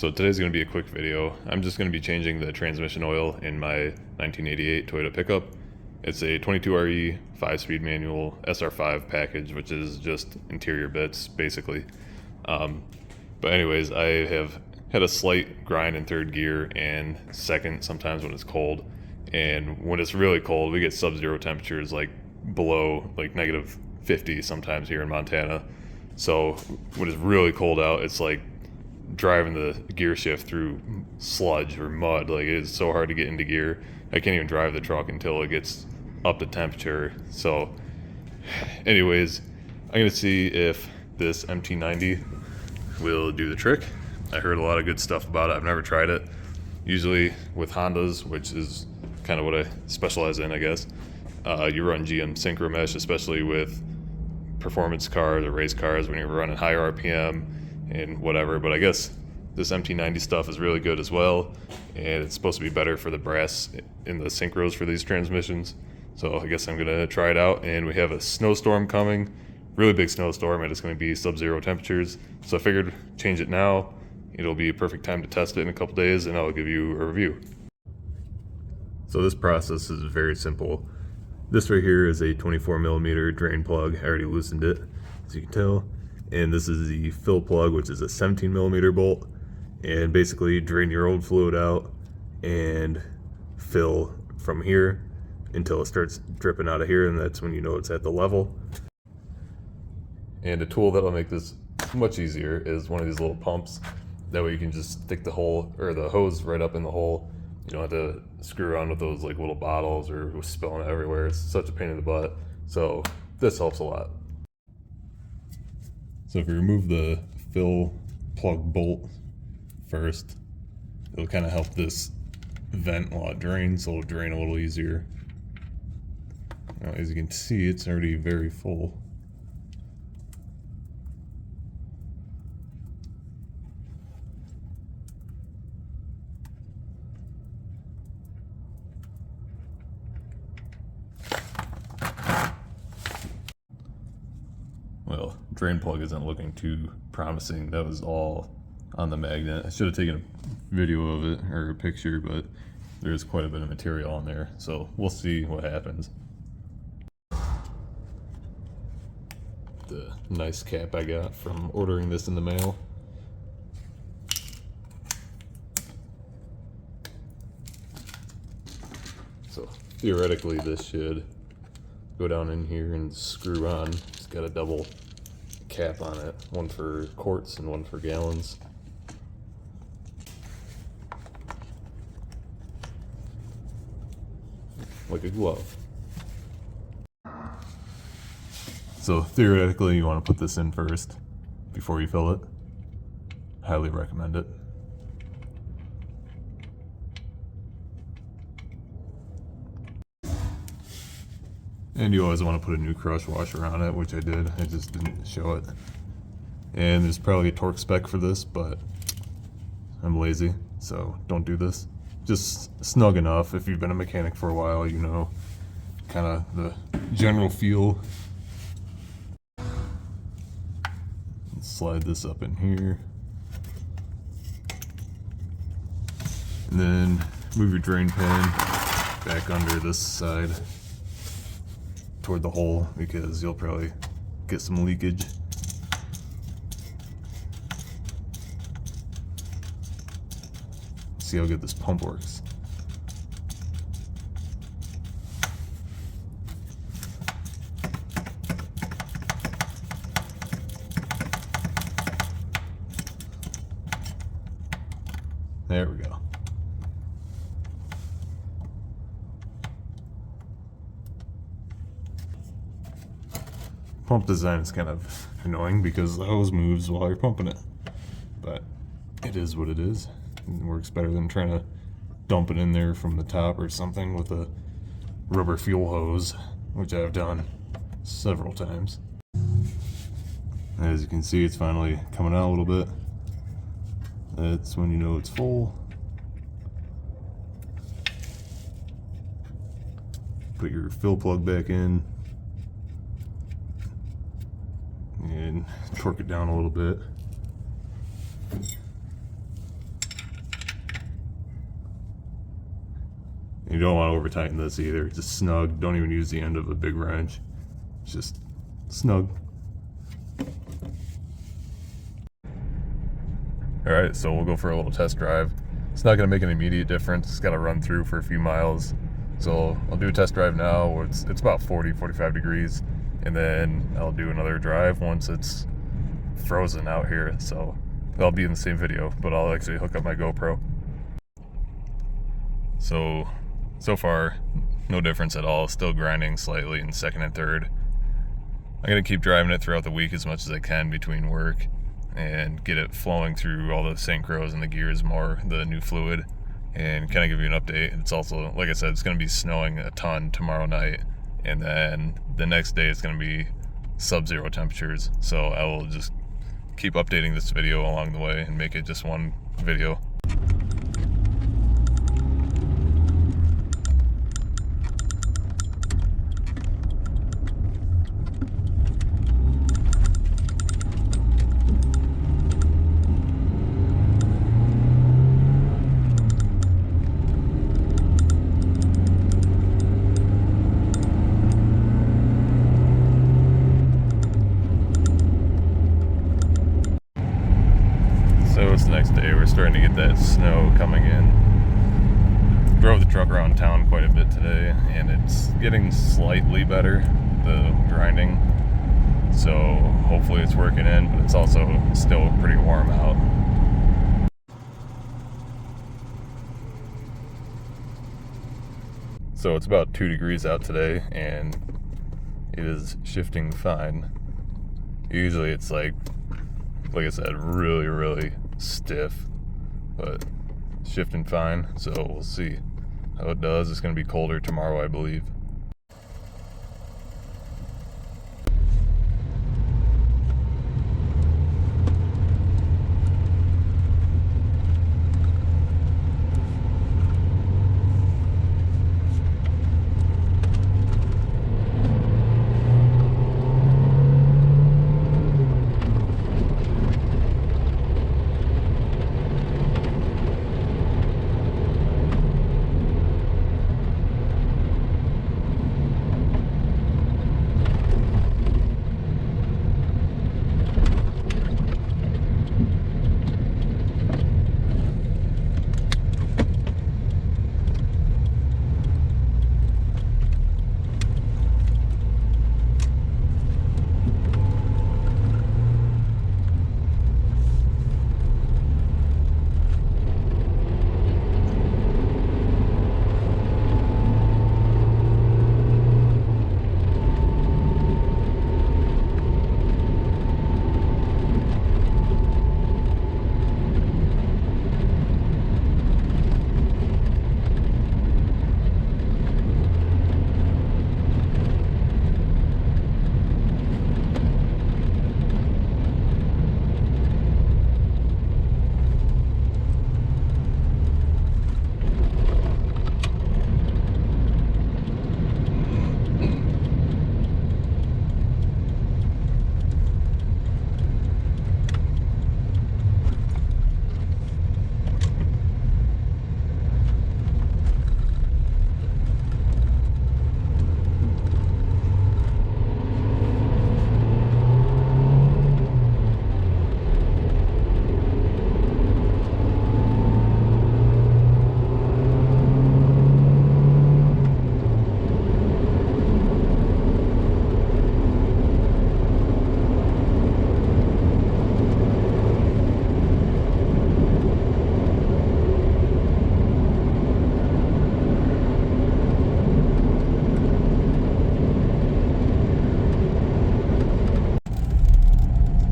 So today's going to be a quick video. I'm just going to be changing the transmission oil in my 1988 Toyota Pickup. It's a 22RE 5-speed manual SR5 package, which is just interior bits basically. But anyways, I have had a slight grind in third gear and second sometimes when it's cold. And when it's really cold, we get sub-zero temperatures like below like -50 sometimes here in Montana. So when it's really cold out, it's like driving the gear shift through sludge or mud. Like, it's so hard to get into gear. I can't even drive the truck until it gets up to temperature. So anyways, I'm gonna see if this MT-90 will do the trick. I heard a lot of good stuff about it. I've never tried it. Usually with Hondas, which is kind of what I specialize in, I guess, you run GM synchro mesh, especially with performance cars or race cars when you're running higher RPM and whatever. But I guess this MT-90 stuff is really good as well, and it's supposed to be better for the brass in the synchros for these transmissions. So I guess I'm gonna try it out. And we have a snowstorm coming, really big snowstorm, and it's gonna be sub-zero temperatures. So I figured change it now. It'll be a perfect time to test it in a couple days, and I'll give you a review. So this process is very simple. This right here is a 24mm drain plug. I already loosened it, as you can tell. And this is the fill plug, which is a 17mm bolt. And basically drain your old fluid out and fill from here until it starts dripping out of here, and that's when you know it's at the level. And a tool that'll make this much easier is one of these little pumps. That way you can just stick the hole or the hose right up in the hole. You don't have to screw around with those like little bottles or spilling it everywhere. It's such a pain in the butt. So this helps a lot. So if you remove the fill plug bolt first, it'll kind of help this vent while it drains, so it'll drain a little easier. Now, as you can see, it's already very full. Well, drain plug isn't looking too promising. That was all on the magnet. I should have taken a video of it or a picture, but there's quite a bit of material on there, so we'll see what happens. The nice cap I got from ordering this in the mail. So theoretically this should go down in here and screw on. It's got a double cap on it, one for quarts and one for gallons. Like a glove. So theoretically you want to put this in first before you fill it. Highly recommend it. And you always want to put a new crush washer on it, which I did. I just didn't show it. And there's probably a torque spec for this, but I'm lazy, so don't do this. Just snug enough. If you've been a mechanic for a while, you know kind of the general feel. Slide this up in here. And then move your drain pan back under this side toward the hole, because you'll probably get some leakage. See how good this pump works. There we go. Pump design is kind of annoying because the hose moves while you're pumping it, but it is what it is. It works better than trying to dump it in there from the top or something with a rubber fuel hose, which I've done several times. As you can see, it's finally coming out a little bit. That's when you know it's full. Put your fill plug back in and torque it down a little bit. You don't want to over tighten this either. Just snug. Don't even use the end of a big wrench. It's just snug. Alright, so we'll go for a little test drive. It's not going to make an immediate difference. It's got to run through for a few miles. So I'll do a test drive now where it's about 40-45 degrees. And then I'll do another drive once it's frozen out here. So that'll be in the same video, but I'll actually hook up my GoPro. So far, no difference at all. Still grinding slightly in second and third. I'm going to keep driving it throughout the week as much as I can between work and get it flowing through all the synchros and the gears more, the new fluid, and kind of give you an update. It's also, like I said, it's going to be snowing a ton tomorrow night, and then the next day it's going to be sub-zero temperatures. So I will just keep updating this video along the way and make it just one video. So it's the next day, we're starting to get that snow coming in. Drove the truck around town quite a bit today, and it's getting slightly better, the grinding. So hopefully it's working in, but it's also still pretty warm out. So it's about 2 degrees out today, and it is shifting fine. Usually it's like I said, really stiff, but shifting fine, so we'll see how it does. It's going to be colder tomorrow, I believe.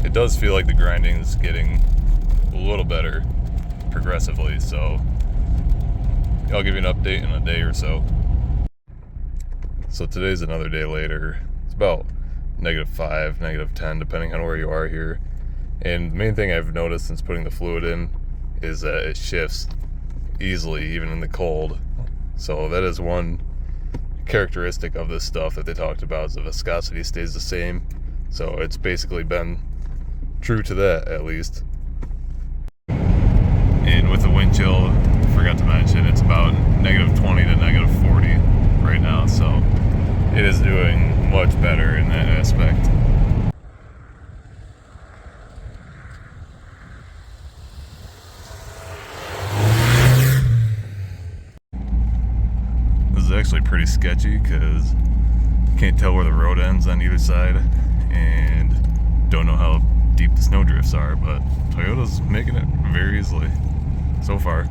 It does feel like the grinding is getting a little better progressively, so I'll give you an update in a day or so. So today's another day later. It's about -5, -10, depending on where you are here. And the main thing I've noticed since putting the fluid in is that it shifts easily, even in the cold. So that is one characteristic of this stuff that they talked about, is the viscosity stays the same. So it's basically been true to that, at least. And with the wind chill for forgot to mention, it's about -20 to -40 right now, so it is doing much better in that aspect. This is actually pretty sketchy because you can't tell where the road ends on either side and don't know how deep the snow drifts are, but Toyota's making it very easily so far.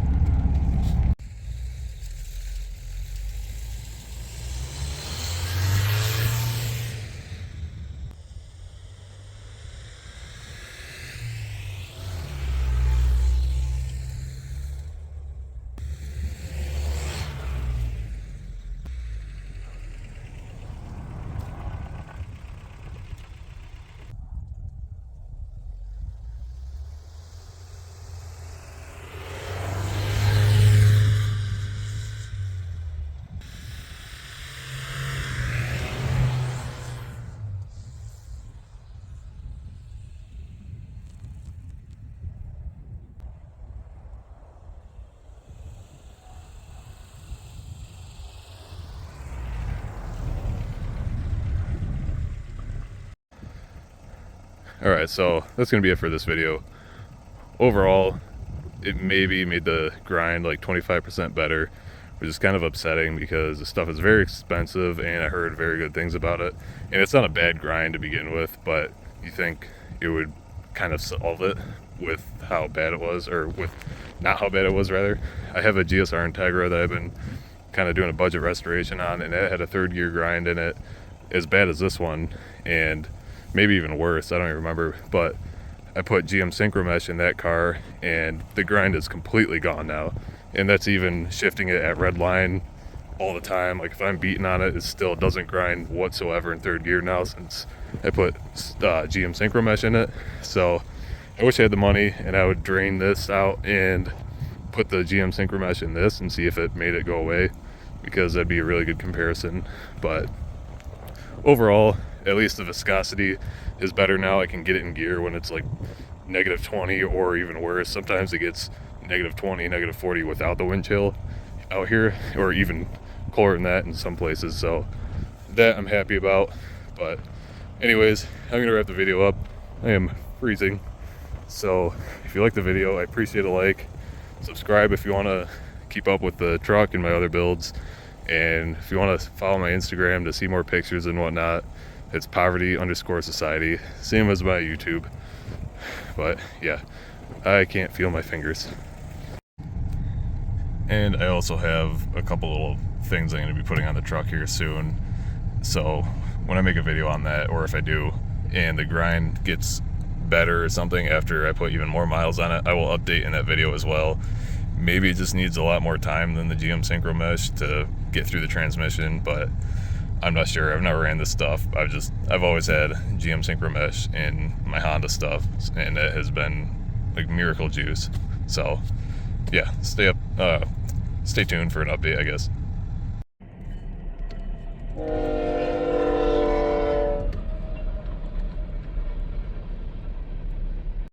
Alright, so that's going to be it for this video. Overall, it maybe made the grind like 25% better, which is kind of upsetting because the stuff is very expensive and I heard very good things about it. And it's not a bad grind to begin with, but you think it would kind of solve it with how bad it was, or with not how bad it was rather. I have a GSR Integra that I've been kind of doing a budget restoration on, and it had a 3rd gear grind in it as bad as this one, and maybe even worse, I don't even remember, but I put GM Synchro Mesh in that car and the grind is completely gone now. And that's even shifting it at red line all the time. Like if I'm beating on it, it still doesn't grind whatsoever in 3rd gear now since I put GM Synchro Mesh in it. So I wish I had the money and I would drain this out and put the GM Synchro Mesh in this and see if it made it go away, because that'd be a really good comparison. But overall, at least the viscosity is better now. I can get it in gear when it's like -20 or even worse. Sometimes it gets -20, -40 without the wind chill out here, or even colder than that in some places. So that I'm happy about. But anyways, I'm gonna wrap the video up. I am freezing. So if you like the video, I appreciate a like. Subscribe if you want to keep up with the truck and my other builds. And if you want to follow my Instagram to see more pictures and whatnot, it's poverty_society, same as my YouTube. But yeah, I can't feel my fingers. And I also have a couple little things I'm going to be putting on the truck here soon. So when I make a video on that, or if I do, and the grind gets better or something after I put even more miles on it, I will update in that video as well. Maybe it just needs a lot more time than the GM Synchro Mesh to get through the transmission, but I'm not sure. I've never ran this stuff. I've always had GM Synchro Mesh in my Honda stuff, and it has been like miracle juice. So yeah, stay tuned for an update, I guess.